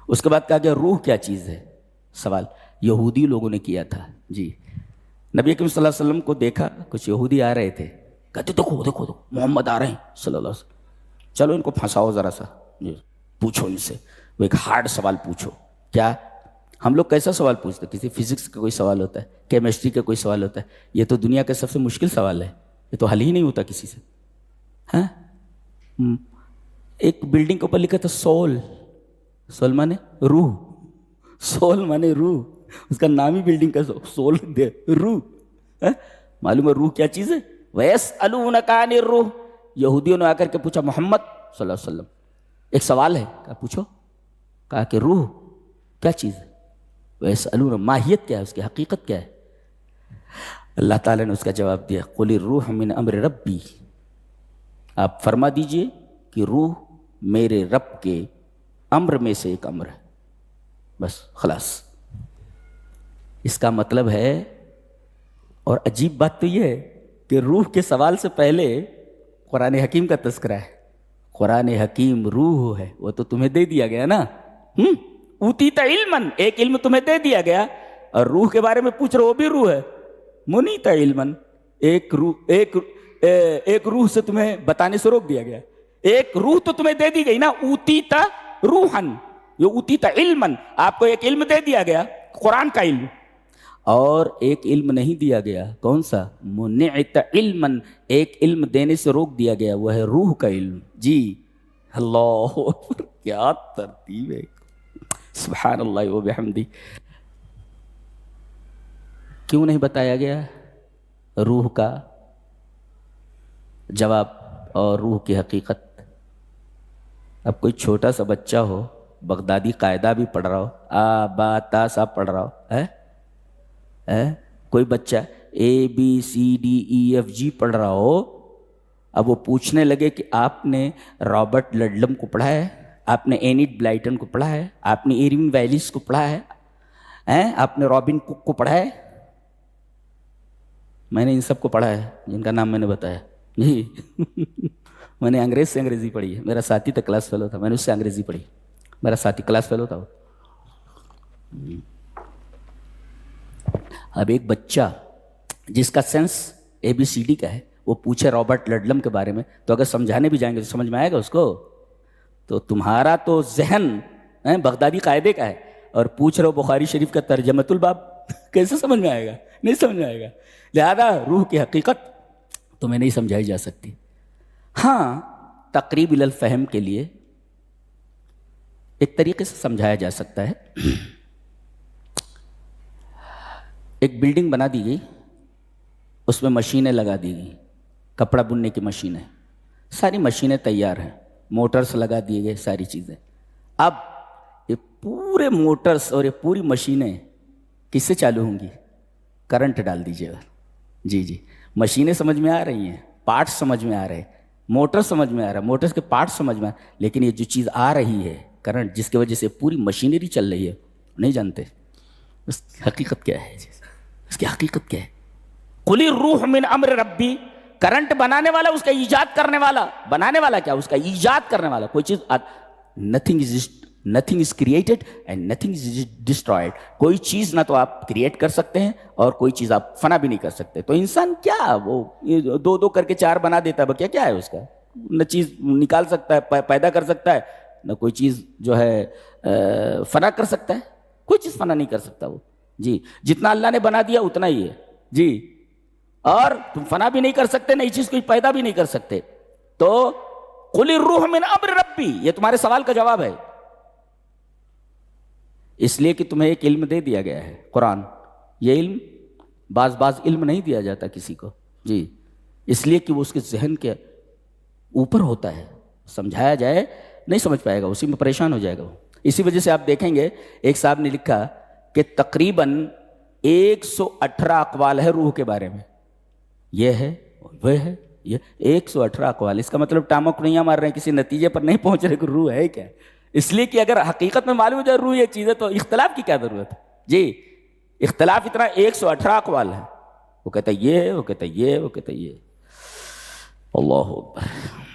اس کے بعد کہا کہ روح کیا چیز ہے؟ سوال یہودی لوگوں نے کیا تھا. جی نبی اکرم صلی اللہ علیہ وسلم کو دیکھا, کچھ یہودی آ رہے تھے, کہتے دیکھو دیکھو محمد آ رہے ہیں صلی اللہ علیہ وسلم, چلو ان کو پھنساؤ ذرا سا, جی پوچھو ان سے, وہ ایک ہارڈ سوال پوچھو. کیا ہم لوگ کیسا سوال پوچھتے ہیں؟ کسی فزکس کا کوئی سوال ہوتا ہے, کیمسٹری کا کوئی سوال ہوتا ہے, یہ تو دنیا کا سب سے مشکل سوال ہے, یہ تو حل ہی نہیں ہوتا کسی سے. ہاں ایک بلڈنگ کے اوپر لکھا تھا سول, سول مانے روح, سول مانے روح, اس کا نام ہی بلڈنگ کا سول دے, روح. معلوم ہے روح کیا چیز ہے؟ وَيَسْأَلُونَكَ عَنِ الرُّوحِ, یہودیوں نے آ کر کے پوچھا محمد صلی اللہ علیہ وسلم ایک سوال ہے, کہا پوچھو. کہا کہ روح کیا چیز ہے؟ وَيَسْأَلُونَ, ماہیت کیا ہے, اس کی حقیقت کیا ہے؟ اللہ تعالیٰ نے اس کا جواب دیا, قُلِ الرُّوحُ مِنْ أَمْرِ رَبِّي, آپ فرما دیجئے کہ روح میرے رب کے امر میں سے ایک امر ہے, بس خلاص. اس کا مطلب ہے, اور عجیب بات تو یہ ہے کہ روح کے سوال سے پہلے قرآن حکیم کا تذکرہ ہے. قرآن حکیم روح ہے, وہ تو تمہیں دے دیا گیا نا, اوتیت علمن, ایک علم تمہیں دے دیا گیا, اور روح کے بارے میں پوچھ رہے, وہ بھی روح ہے. منیت علمن, ایک روح سے تمہیں بتانے سے روک دیا گیا. ایک روح تو تمہیں دے دی گئی نا, اوتیت روحن, یہ اوتیت علمن, آپ کو ایک علم دے دیا گیا قرآن کا علم, اور ایک علم نہیں دیا گیا, کون سا؟ منعت علمن, ایک علم دینے سے روک دیا گیا, وہ ہے روح کا علم. جی اللہ اکبر, کیا ترتیب ہے, سبحان اللہ و بحمدہ. کیوں نہیں بتایا گیا روح کا جواب اور روح کی حقیقت؟ اب کوئی چھوٹا سا بچہ ہو, بغدادی قاعدہ بھی پڑھ رہا ہو, آ با تا سا پڑھ رہا ہو, کوئی بچہ ABCDEFG پڑھ رہا ہو, اب وہ پوچھنے لگے کہ آپ نے رابرٹ لڈلم کو پڑھا ہے, آپ نے اینٹ بلائٹن کو پڑھا ہے, آپ نے ایرنگ ویلیس کو پڑھا ہے, آپ نے رابن کک کو پڑھا ہے؟ میں نے ان سب کو پڑھا ہے جن کا نام میں نے بتایا. جی میں نے انگریز سے انگریزی پڑھی ہے, میرا ساتھی تھا کلاس فیلو تھا, میں نے اس سے انگریزی پڑھی, میرا ساتھی کلاس فیلو تھا. اب ایک بچہ جس کا سینس ABCD کا ہے, وہ پوچھے رابرٹ لڈلم کے بارے میں, تو اگر سمجھانے بھی جائیں گے تو سمجھ میں آئے گا اس کو؟ تو تمہارا تو ذہن بغدادی قاعدے کا ہے, اور پوچھ رہے ہو بخاری شریف کا ترجمۃ الباب, کیسے سمجھ میں آئے گا؟ نہیں سمجھ میں آئے گا. لہذا روح کی حقیقت تمہیں نہیں سمجھائی جا سکتی. ہاں تقریب الفہم کے لیے ایک طریقے سے سمجھایا جا سکتا ہے. ایک بلڈنگ بنا دی گئی, اس میں مشینیں لگا دی گئی, کپڑا بننے کی مشینیں, ساری مشینیں تیار ہیں, موٹرز لگا دیے گئے, ساری چیزیں. اب یہ پورے موٹرز اور یہ پوری مشینیں کس سے چالو ہوں گی؟ کرنٹ ڈال دیجیے گا. جی مشینیں سمجھ میں آ رہی ہیں, پارٹس سمجھ میں آ رہے ہیں, موٹر سمجھ میں آ رہا ہے, موٹرز کے پارٹس سمجھ میں آ رہے ہیں, لیکن یہ جو چیز آ رہی ہے کرنٹ, جس کی وجہ سے پوری مشینری چل رہی ہے, نہیں جانتے اس کی حقیقت کیا ہے. اس کی حقیقت کیا ہے؟ قُلِ الرُّوحُ مِنْ أَمْرِ رَبِّي, کرنٹ بنانے والا, اس کا ایجاد کرنے والا, بنانے والا کیا؟ اس کا ایجاد کرنے والا. کوئی چیز, nothing is created and nothing is destroyed. کوئی چیز نہ تو آپ کریٹ کر سکتے ہیں اور کوئی چیز آپ فنا بھی نہیں کر سکتے. تو انسان کیا, وہ دو کر کے 4 بنا دیتا ہے, کیا ہے اس کا؟ نہ چیز نکال سکتا ہے, پیدا کر سکتا ہے, نہ کوئی چیز جو ہے فنا کر سکتا ہے. کوئی چیز فنا نہیں کر سکتا وہ. جی جتنا اللہ نے بنا دیا اتنا ہی ہے. جی اور تم فنا بھی نہیں کر سکتے, نئی چیز کوئی پیدا بھی نہیں کر سکتے. تو قُلِ الرُّوحُ مِنْ أَمْرِ رَبِّي, یہ تمہارے سوال کا جواب ہے. اس لیے کہ تمہیں ایک علم دے دیا گیا ہے قرآن. یہ علم بعض علم نہیں دیا جاتا کسی کو. جی اس لیے کہ وہ اس کے ذہن کے اوپر ہوتا ہے, سمجھایا جائے نہیں سمجھ پائے گا, اسی میں پریشان ہو جائے گا وہ. اسی وجہ سے آپ دیکھیں گے ایک صاحب نے لکھا کہ تقریباً 118 اقوال ہے روح کے بارے میں. یہ ہے, وہ ہے, یہ 118 اقوال. اس کا مطلب ٹامکنیاں مار رہے ہیں, کسی نتیجے پر نہیں پہنچ رہے کہ روح ہے کیا. اس لیے کہ اگر حقیقت میں معلوم ہو جائے روح یہ چیز ہے تو اختلاف کی کیا ضرورت ہے. جی اختلاف اتنا 118 اقوال ہے. وہ کہتا ہے یہ ہے, وہ کہتا ہے یہ, وہ کہتا ہے یہ. اللہ اکبر.